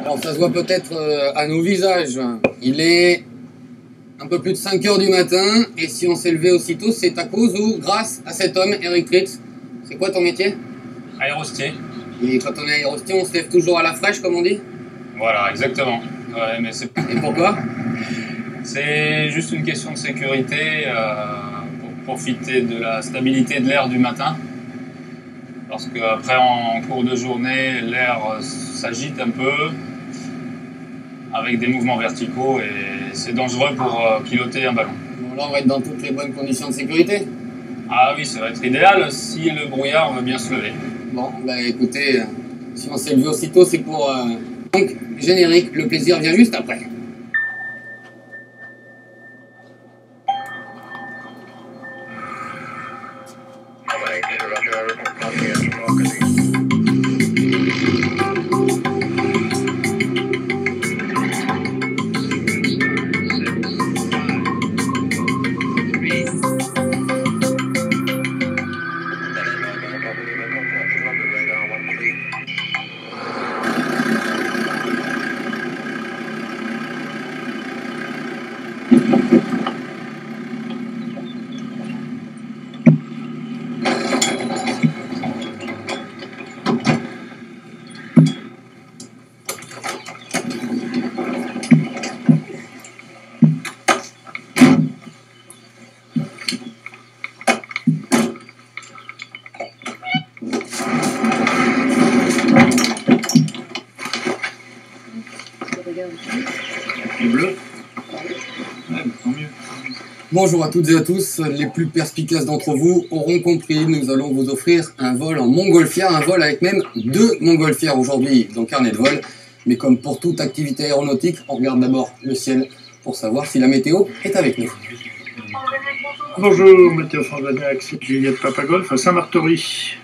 Alors ça se voit peut-être à nos visages. Il est un peu plus de 5 heures du matin, et si on s'est levé aussitôt, c'est à cause ou grâce à cet homme, Eric Tritz. C'est quoi ton métier? Aérostier. Et quand on est aérostier, on se lève toujours à la fraîche, comme on dit? Voilà, exactement. Ouais, mais c'est... Et pourquoi? C'est juste une question de sécurité pour profiter de la stabilité de l'air du matin. Parce qu'après, en cours de journée, l'air s'agite un peu avec des mouvements verticaux et c'est dangereux pour piloter un ballon. Bon, là, on va être dans toutes les bonnes conditions de sécurité. Ah oui, ça va être idéal si le brouillard veut bien se lever. Bon, bah écoutez, si on s'est levé aussitôt, c'est pour... Donc, générique, le plaisir vient juste après. Bleu. Ouais, tant mieux. Bonjour à toutes et à tous, les plus perspicaces d'entre vous auront compris, nous allons vous offrir un vol en montgolfière, un vol avec même 2 montgolfières aujourd'hui dans Carnet de vol. Mais comme pour toute activité aéronautique, on regarde d'abord le ciel pour savoir si la météo est avec nous. Bonjour, météo France Vagnac, c'est Juliette Papagolf à Saint-Martory.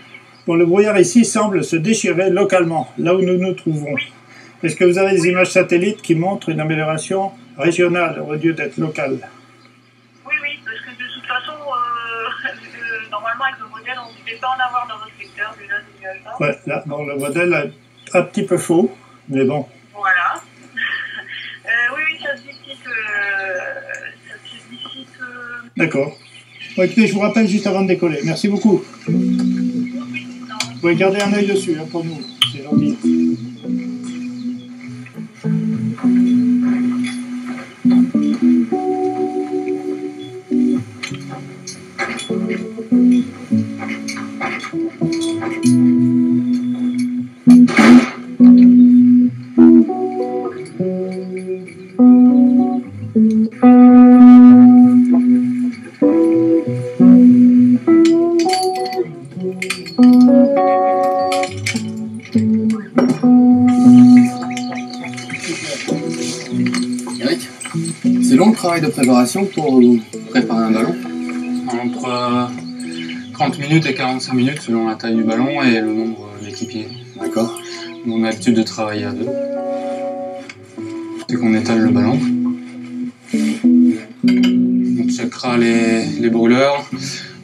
Bon, le brouillard ici semble se déchirer localement, là où nous nous trouvons. Est-ce que vous avez des images satellites qui montrent une amélioration régionale au lieu d'être locale? Oui, parce que de toute façon, normalement avec le modèle, on ne devait pas en avoir dans notre secteur, déjà de nuage bas. Ouais, là, bon, le modèle est un petit peu faux, mais bon. Voilà. Oui, ça se dissipe. D'accord. Bon, écoutez, je vous rappelle juste avant de décoller. Merci beaucoup. Vous pouvez garder un œil dessus hein, pour nous, c'est gentil. Eric, c'est long le travail de préparation pour préparer un ballon? Entre 30 minutes et 45 minutes selon la taille du ballon et le nombre d'équipiers. D'accord. Nous, on a l'habitude de travailler à 2. C'est qu'on étale le ballon. On checkera les brûleurs,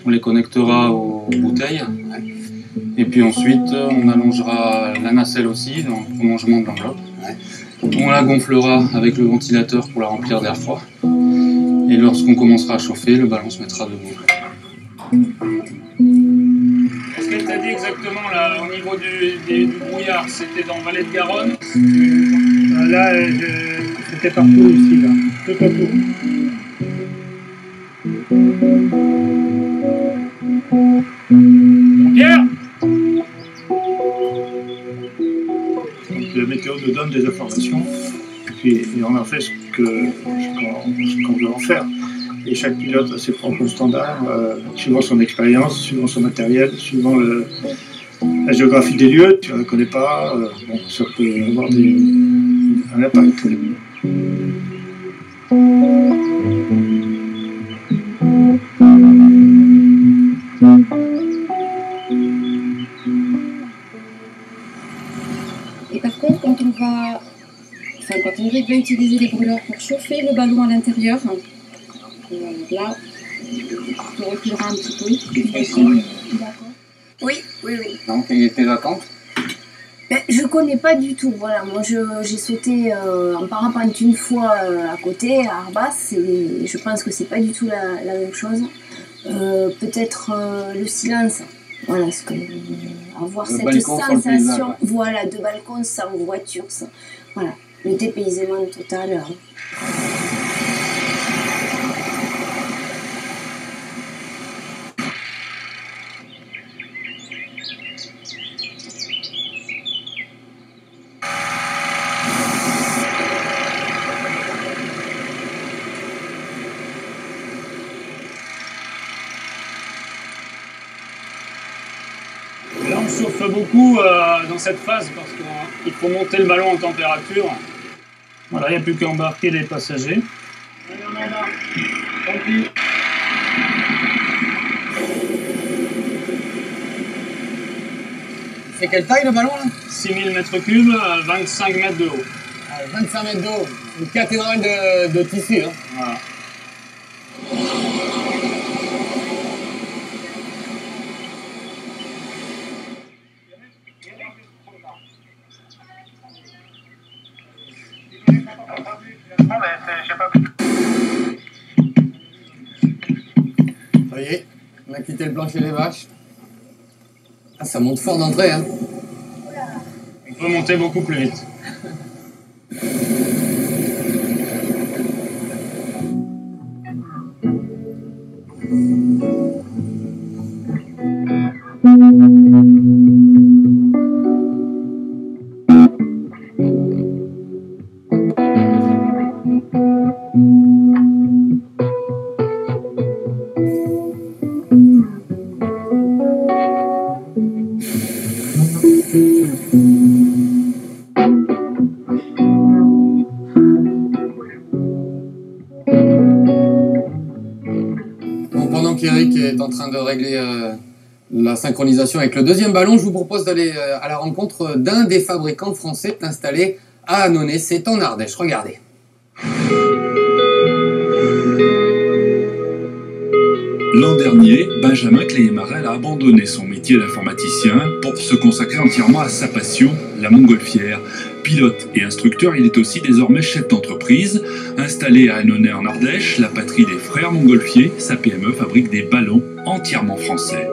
on les connectera aux bouteilles. Et puis ensuite, on allongera la nacelle aussi dans le prolongement de l'enveloppe. On la gonflera avec le ventilateur pour la remplir d'air froid. Et lorsqu'on commencera à chauffer, le ballon se mettra debout. Est-ce qu'elle t'a dit exactement là, au niveau du brouillard? C'était dans Vallée de Garonne? Là, c'était partout ici, là. Tout autour. Pierre? Donc, la météo nous donne des informations et on en fait ce qu'on veut en faire. Et chaque pilote a ses propres standards, suivant son expérience, suivant son matériel, suivant la géographie des lieux. Tu ne la connais pas, bon, ça peut avoir un impact. Et par contre, quand Eric va utiliser les brûleurs pour chauffer le ballon à l'intérieur, là, on reculera un petit peu. D'accord. Oui. Donc, et tes attentes? Je connais pas du tout, voilà. Moi j'ai sauté en parapente une fois à côté, à Arbas, et je pense que c'est pas du tout la même chose. Peut-être le silence, voilà, avoir cette sensation, voilà, de balcon sans voiture, voilà, le dépaysement total. Là, on chauffe beaucoup dans cette phase parce qu'il faut monter le ballon en température. Voilà, il n'y a plus qu'à embarquer les passagers. Allez, on embarque. Tant pis. C'est quelle taille le ballon là? 6000 m3, 25 mètres de haut. 25 mètres d'eau, une cathédrale de tissu. Hein. Voilà. Ça y est, on a quitté le plancher des vaches. Ah, ça monte fort d'entrée, hein. On peut monter beaucoup plus vite. Pendant qu'Eric est en train de régler la synchronisation avec le deuxième ballon, je vous propose d'aller à la rencontre d'un des fabricants français installés à Annonay, c'est en Ardèche. Regardez. L'an dernier, Benjamin Clémarel a abandonné son métier d'informaticien pour se consacrer entièrement à sa passion, la montgolfière. Pilote et instructeur, il est aussi désormais chef d'entreprise. Installé à Annonay en Ardèche, la patrie des frères Montgolfier, sa PME fabrique des ballons entièrement français.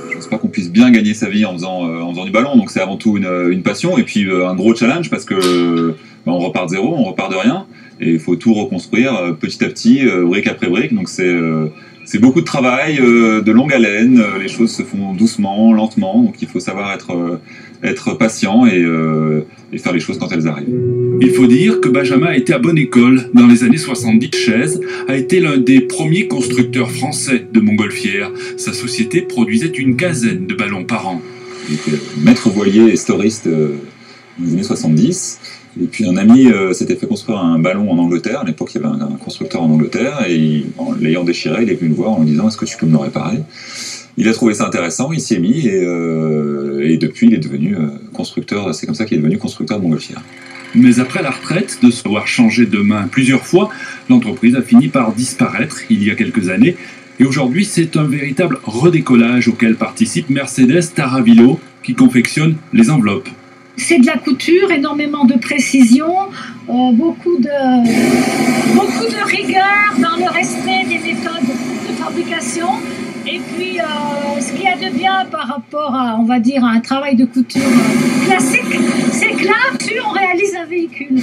Je pense pas qu'on puisse bien gagner sa vie en faisant du ballon, donc c'est avant tout une passion et puis un gros challenge parce que on repart de zéro, on repart de rien et il faut tout reconstruire petit à petit, brique après brique, donc c'est beaucoup de travail, de longue haleine, les choses se font doucement, lentement, donc il faut savoir être patient et faire les choses quand elles arrivent. Il faut dire que Benjamin a été à bonne école. Dans les années 70, Chaise a été l'un des premiers constructeurs français de montgolfières. Sa société produisait une quinzaine de ballons par an. Il était maître voilier et storiste dans les années 70. Et puis un ami s'était fait construire un ballon en Angleterre. À l'époque, il y avait un constructeur en Angleterre. Et en l'ayant déchiré, il est venu me voir en me disant « Est-ce que tu peux me le réparer ?» Il a trouvé ça intéressant, il s'y est mis et depuis, il est devenu constructeur. C'est comme ça qu'il est devenu constructeur de montgolfières. Mais après la retraite, de se voir changer de main plusieurs fois, l'entreprise a fini par disparaître il y a quelques années. Et aujourd'hui, c'est un véritable redécollage auquel participe Mercedes Taravillo, qui confectionne les enveloppes. C'est de la couture, énormément de précision, beaucoup de rigueur dans le respect des méthodes de fabrication. Et puis, ce qu'il y a de bien par rapport à, on va dire, à un travail de couture classique, c'est que là, on réalise un véhicule.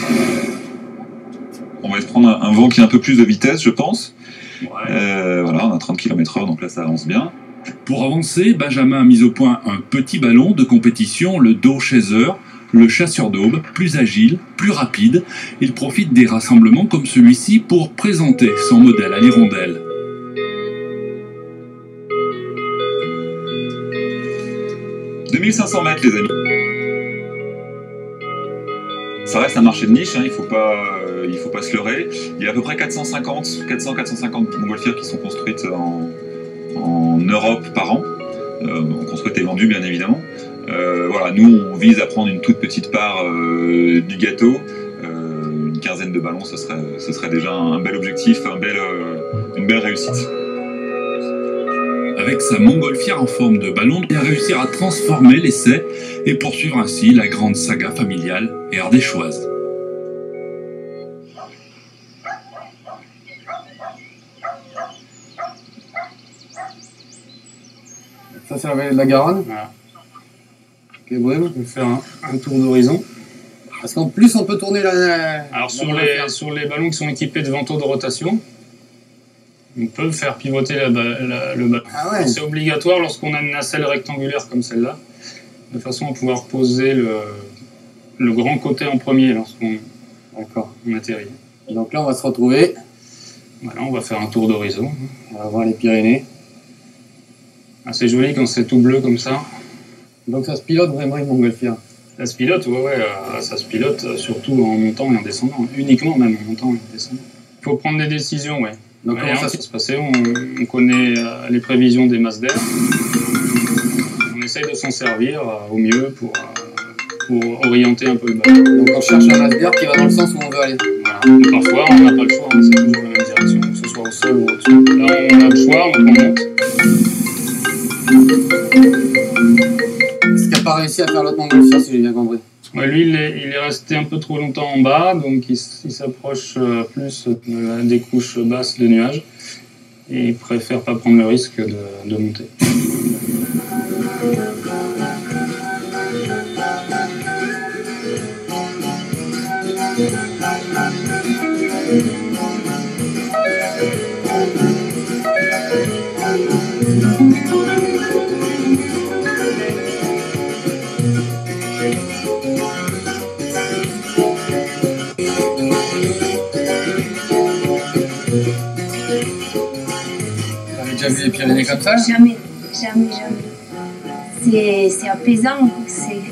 On va se prendre un vent qui a un peu plus de vitesse, je pense. Ouais. Voilà, on a 30 km/h, donc là, ça avance bien. Pour avancer, Benjamin a mis au point un petit ballon de compétition, le Doe Chaser, le chasseur d'aube, plus agile, plus rapide. Il profite des rassemblements comme celui-ci pour présenter son modèle à l'hirondelle. « 2500 mètres, les amis. Ça reste un marché de niche, hein, il faut pas se leurrer. Il y a à peu près 400-450 montgolfières qui sont construites en Europe par an. Construites et vendues, bien évidemment. Voilà, nous, on vise à prendre une toute petite part du gâteau. Une quinzaine de ballons, ce serait déjà un bel objectif, une belle réussite. avec sa montgolfière en forme de ballon et à réussir à transformer l'essai et poursuivre ainsi la grande saga familiale et ardéchoise. Ça, c'est la vallée de la Garonne. Voilà. Ok, Brême. On va faire un tour d'horizon. Parce qu'en plus, on peut tourner la. Alors sur les ballons qui sont équipés de vantaux de rotation, on peut faire pivoter le ballon. Ah ouais. C'est obligatoire lorsqu'on a une nacelle rectangulaire comme celle-là, de façon à pouvoir poser le grand côté en premier lorsqu'on atterrit. Donc là, on va se retrouver. Voilà, on va faire un tour d'horizon. On va voir les Pyrénées. Assez joli quand c'est tout bleu comme ça. Donc ça se pilote vraiment une montgolfière. Ça se pilote, ça se pilote surtout en montant et en descendant, uniquement même en montant et en descendant. Il faut prendre des décisions, ouais. Donc comment ça se passer? On connaît les prévisions des masses d'air. On essaye de s'en servir au mieux pour orienter un peu le ballon. Donc on cherche un masse d'air qui va dans le sens où on veut aller. Voilà. Parfois on n'a pas le choix, on essaie toujours la même direction, que ce soit au sol ou au-dessus. Là on a le choix, donc on monte. Est-ce qu'il n'a pas réussi à faire l'autre montgolfière, si j'ai bien compris? Ouais, lui, il est resté un peu trop longtemps en bas, donc il s'approche plus des couches basses de nuages. Et il préfère pas prendre le risque de monter. Déjà vu les Pyrénées comme ça? Jamais. C'est apaisant, c'est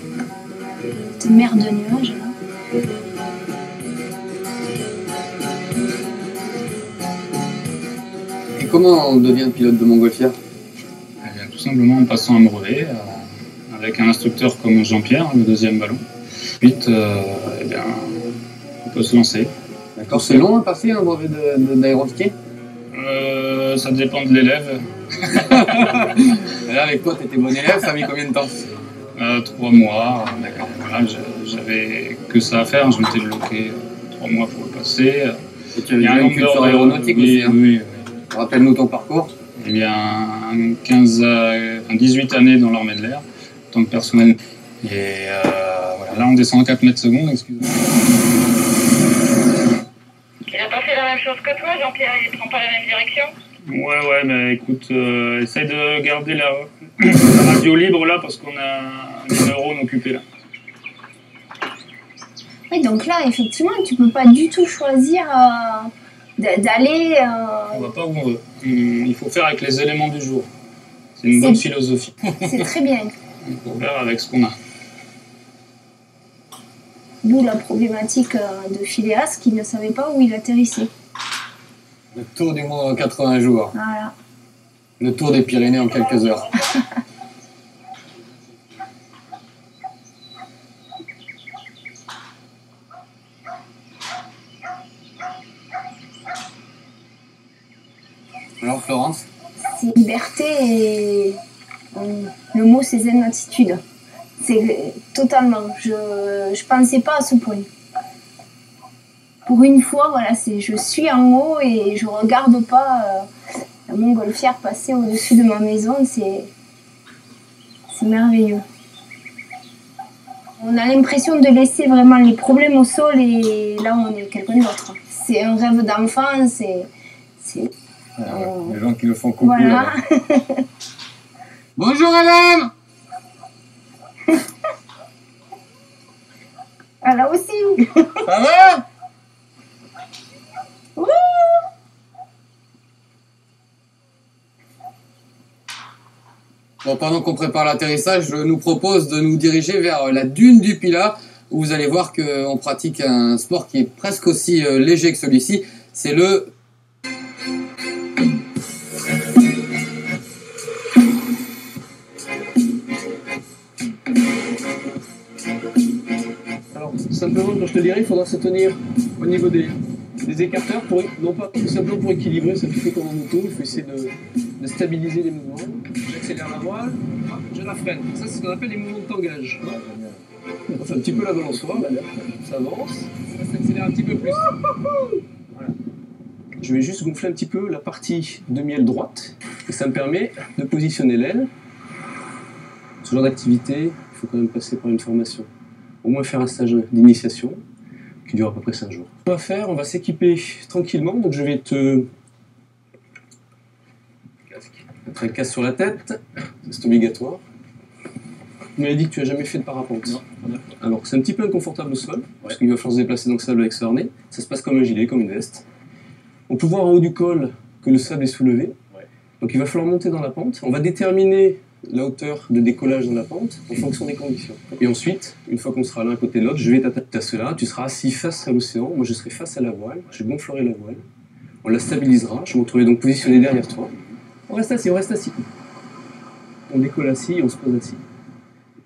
cette mer de nuages là. Et comment on devient pilote de montgolfière? Eh bien, tout simplement en passant un brevet avec un instructeur comme Jean-Pierre, le deuxième ballon. Ensuite, eh bien, on peut se lancer. D'accord, c'est long à passer un brevet d'aéroski? Ça dépend de l'élève. Là, avec toi, tu étais bon élève, ça a mis combien de temps? 3 mois. D'accord. Voilà, j'avais que ça à faire, je m'étais bloqué 3 mois pour le passer. Et tu avais bien une culture aéronautique aussi, hein? Oui. Rappelle-nous ton parcours. Eh bien, 18 années dans l'armée de l'air, en tant que personnel. Et voilà, là on descend à 4 mètres secondes, excusez-moi. Il n'a pas fait la même chose que toi, Jean-Pierre, il ne prend pas la même direction? Ouais, mais écoute, essaye de garder la radio libre là, parce qu'on a des neurones occupés là. Oui, donc là, effectivement, tu peux pas du tout choisir d'aller... On va pas où on veut. Il faut faire avec les éléments du jour. C'est une bonne philosophie. C'est très bien. Il faut faire avec ce qu'on a. D'où la problématique de Phileas qui ne savait pas où il atterrissait. Le tour du monde en 80 jours. Voilà. Le tour des Pyrénées en quelques heures. Alors Florence? C'est liberté et le mot c'est zen attitude. C'est totalement. Je pensais pas à ce point. Pour une fois, voilà, je suis en haut et je regarde pas la montgolfière passer au-dessus de ma maison. C'est merveilleux. On a l'impression de laisser vraiment les problèmes au sol et là on est quelqu'un d'autre. C'est un rêve d'enfant, c'est... Les gens qui le font coucou. Voilà. Bonjour madame. Ah, là aussi. Ça va? Wouh. Bon, pendant qu'on prépare l'atterrissage, je nous propose de nous diriger vers la dune du Pilat, où vous allez voir qu'on pratique un sport qui est presque aussi léger que celui-ci. C'est le... Alors, simplement, quand je te dirai, il faudra se tenir au niveau des écarteurs, non pas tout simplement pour équilibrer, ça fait comme en moto, il faut essayer de stabiliser les mouvements. J'accélère la voile, hop, je la freine. Ça, c'est ce qu'on appelle les mouvements de tangage. On fait un petit peu la balançoire, là, ça avance, ça s'accélère un petit peu plus. Voilà. Je vais juste gonfler un petit peu la partie demi-aile droite, et ça me permet de positionner l'aile. Ce genre d'activité, il faut quand même passer par une formation. Au moins faire un stage d'initiation qui dure à peu près 5 jours. On va faire, on va s'équiper tranquillement, donc je vais te mettre un casque sur la tête, c'est obligatoire. Tu m'avais dit que tu n'as jamais fait de parapente. Non. Alors c'est un petit peu inconfortable au sol, parce qu'il va falloir se déplacer dans le sable avec ce harnais. Ça se passe comme un gilet, comme une veste. On peut voir en haut du col que le sable est soulevé. Ouais. Donc il va falloir monter dans la pente. On va déterminer la hauteur de décollage dans la pente en fonction des conditions. Et ensuite, une fois qu'on sera l'un à côté de l'autre, je vais t'attacher à cela. Tu seras assis face à l'océan, moi je serai face à la voile. Je gonflerai la voile. On la stabilisera. Je me retrouverai donc positionné derrière toi. On reste assis, on reste assis. On décolle assis et on se pose assis.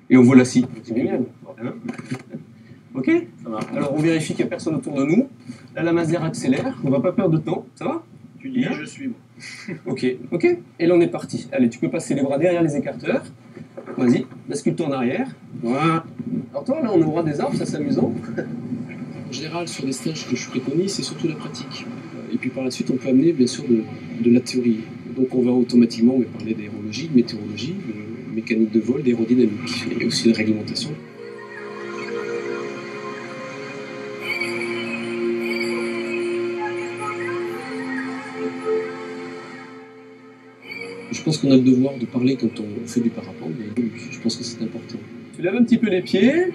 Et on vole assis. C'est génial. Hein? Ok? Ça va. Alors on vérifie qu'il n'y a personne autour de nous. Là la masse d'air accélère. On va pas perdre de temps. Ça va? Tu dis, je suis moi. Ok, ok. Et là on est parti. Allez, tu peux passer les bras derrière les écarteurs. Vas-y, bascule-toi en arrière. Voilà. Alors toi, là on est au bras des arbres, ça c'est amusant. En général, sur les stages que je préconise, c'est surtout la pratique. Et puis par la suite, on peut amener bien sûr de la théorie. Donc on va automatiquement parler d'aérologie, de météorologie, de mécanique de vol, d'aérodynamique, et aussi de réglementation. Je pense qu'on a le devoir de parler quand on fait du parapente, mais je pense que c'est important. Tu lèves un petit peu les pieds,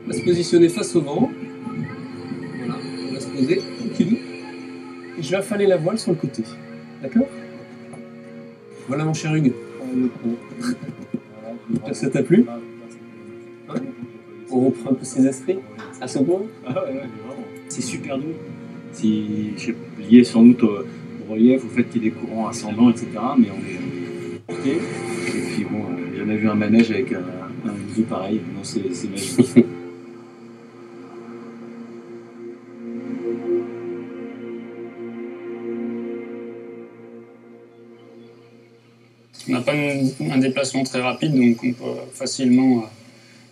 on va se positionner face au vent. Voilà, on va se poser tranquille. Et je vais affaler la voile sur le côté. D'accord? Voilà mon cher Hugues. Ça t'a plu? Ouais. On reprend un peu ses esprits à ce point? Ah ouais, vraiment. C'est super doux. Si, lié sans doute au relief, au fait qu'il y ait des courants ascendants, etc. Mais on est porté. Et puis bon, j'ai jamais vu un manège avec un vue pareil. Non, c'est magique. On n'a pas un déplacement très rapide, donc on peut facilement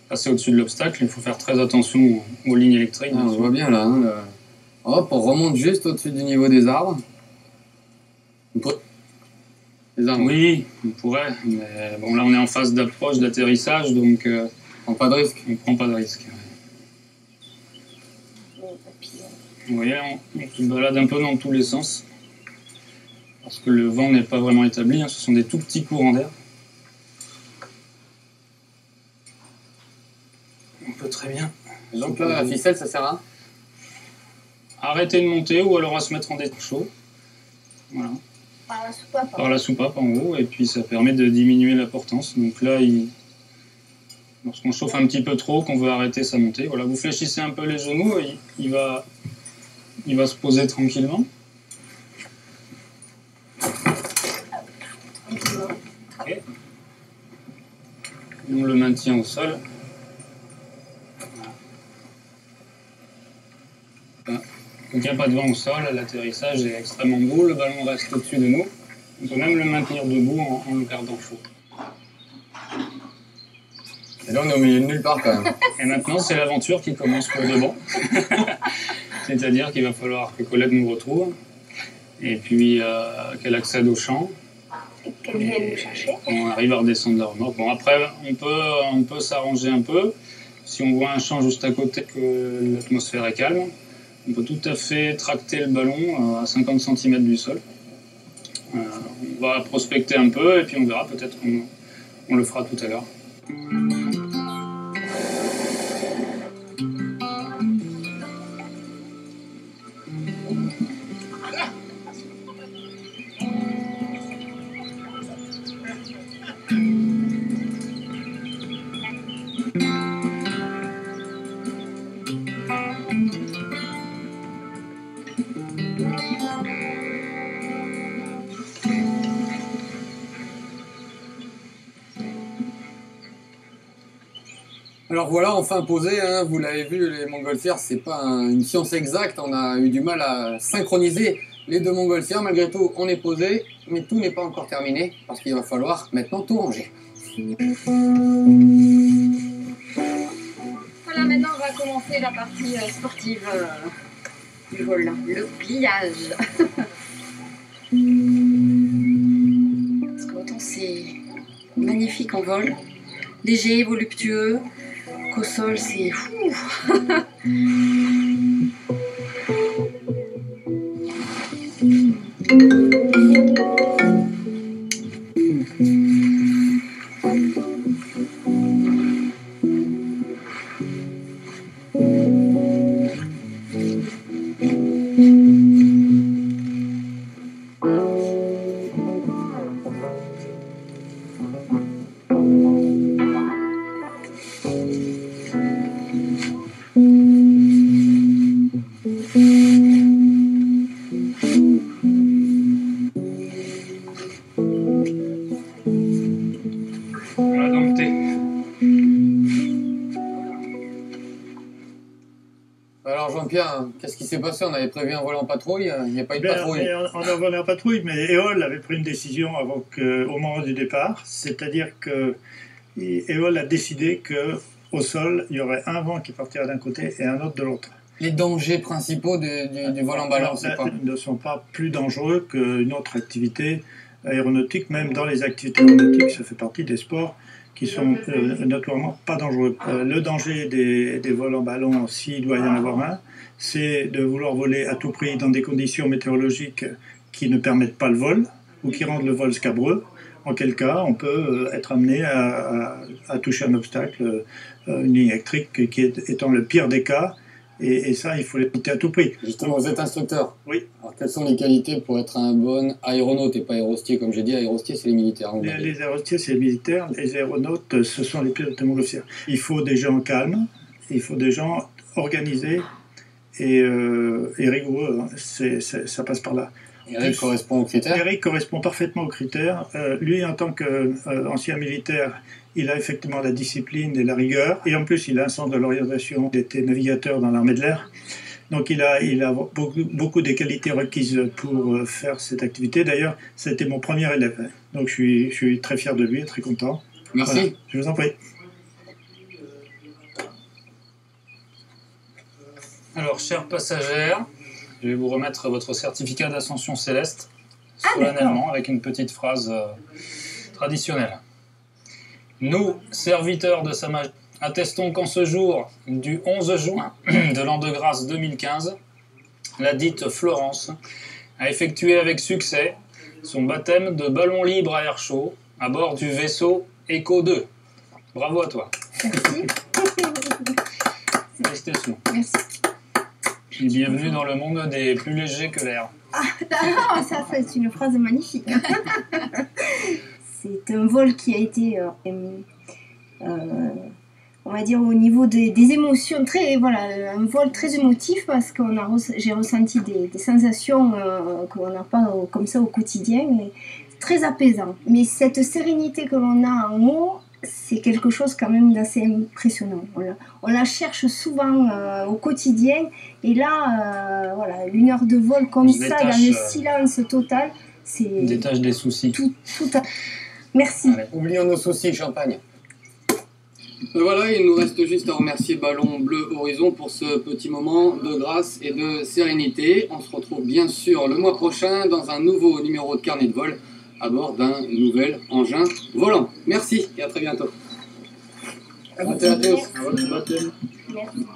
passer au-dessus de l'obstacle. Il faut faire très attention aux lignes électriques. Ah, on voit bien là. Hein, hop, on remonte juste au-dessus du niveau des arbres. Les arbres. Oui, on pourrait, mais bon, là on est en phase d'approche, d'atterrissage, donc on prend pas de risque. On prend pas de risque. Vous voyez, on se balade un peu dans tous les sens. Parce que le vent n'est pas vraiment établi, hein, ce sont des tout petits courants d'air. On peut très bien. Donc là, la ficelle, ça sert à arrêter de monter ou alors à se mettre en détente chaud. Voilà. Par la soupape. Par la soupape en haut, et puis ça permet de diminuer la portance. Donc là, lorsqu'on chauffe un petit peu trop, qu'on veut arrêter sa montée, voilà, vous fléchissez un peu les genoux, et il va se poser tranquillement. Okay. On le maintient au sol. Voilà. Donc il n'y a pas de vent au sol, l'atterrissage est extrêmement beau, le ballon reste au-dessus de nous. On peut même le maintenir debout en le gardant chaud. Et là on est au milieu de nulle part quand même. Et maintenant c'est l'aventure qui commence pour de bon. C'est-à-dire qu'il va falloir que Colette nous retrouve, et puis qu'elle accède au champ. Qu'elle vienne nous chercher. On arrive à redescendre la remorque. Bon, après, on peut s'arranger un peu. Si on voit un champ juste à côté, que l'atmosphère est calme, on peut tout à fait tracter le ballon à 50 cm du sol. On va prospecter un peu et puis on verra, peut-être qu'on le fera tout à l'heure. Alors voilà, enfin posé, hein, vous l'avez vu, les montgolfières, c'est pas une science exacte, on a eu du mal à synchroniser les deux montgolfières, malgré tout, on est posé, mais tout n'est pas encore terminé, parce qu'il va falloir maintenant tout ranger. Voilà, maintenant on va commencer la partie sportive du vol, le pliage. Parce que autant c'est magnifique en vol, léger, voluptueux, qu'au sol c'est fou. Alors Jean-Pierre, qu'est-ce qui s'est passé? On avait prévu un vol en patrouille, il n'y a pas eu de patrouille. On a volé en patrouille, mais EOL avait pris une décision au moment du départ, c'est-à-dire que EOL a décidé qu'au sol, il y aurait un vent qui partirait d'un côté et un autre de l'autre. Les dangers principaux du vol en ballon, c'est quoi? Ne sont pas plus dangereux qu'une autre activité aéronautique, même dans les activités aéronautiques, ça fait partie des sports qui sont notoirement pas dangereux. Le danger des vols en ballon, s'il doit y en avoir un, c'est de vouloir voler à tout prix dans des conditions météorologiques qui ne permettent pas le vol ou qui rendent le vol scabreux, en quel cas on peut être amené à toucher un obstacle, une ligne électrique qui étant le pire des cas. Et ça, il faut l'éviter à tout prix. Justement, vous êtes instructeur. Oui. Alors, quelles sont les qualités pour être un bon aéronaute et pas aérostier? Comme j'ai dit, aérostier, c'est les militaires. Les aérostiers, c'est les militaires. Les aéronautes, ce sont les pilotes de montgolfière. Il faut des gens calmes, il faut des gens organisés et rigoureux. Ça passe par là. Eric correspond aux critères? Eric correspond parfaitement aux critères. Lui, en tant qu'ancien militaire, il a effectivement la discipline et la rigueur. Et en plus, il a un sens de l'orientation. Il était navigateur dans l'armée de l'air. Donc, il a beaucoup des qualités requises pour faire cette activité. D'ailleurs, c'était mon premier élève. Donc, je suis très fier de lui et très content. Merci. Voilà, je vous en prie. Alors, chers passagères, je vais vous remettre votre certificat d'ascension céleste, solennellement, avec une petite phrase traditionnelle. Nous, serviteurs de Sa Majesté, attestons qu'en ce jour du 11 juin de l'an de grâce 2015, la dite Florence a effectué avec succès son baptême de ballon libre à air chaud à bord du vaisseau Echo 2. Bravo à toi. Merci. Félicitations. Merci. Et bienvenue dans le monde des plus légers que l'air. Ah, ça c'est une phrase magnifique. C'est un vol qui a été, on va dire, au niveau des émotions, un vol très émotif parce que j'ai ressenti des sensations qu'on n'a pas comme ça au quotidien, mais très apaisant. Mais cette sérénité que l'on a en haut, c'est quelque chose quand même d'assez impressionnant. On la cherche souvent au quotidien et là, une heure de vol comme ça, dans le silence total, c'est... On détache des soucis. Tout à... Merci. Allez, oublions nos soucis, champagne. Voilà, il nous reste juste à remercier Ballon Bleu Horizon pour ce petit moment de grâce et de sérénité. On se retrouve bien sûr le mois prochain dans un nouveau numéro de carnet de vol à bord d'un nouvel engin volant. Merci et à très bientôt. À tous. À votre baptême. Merci.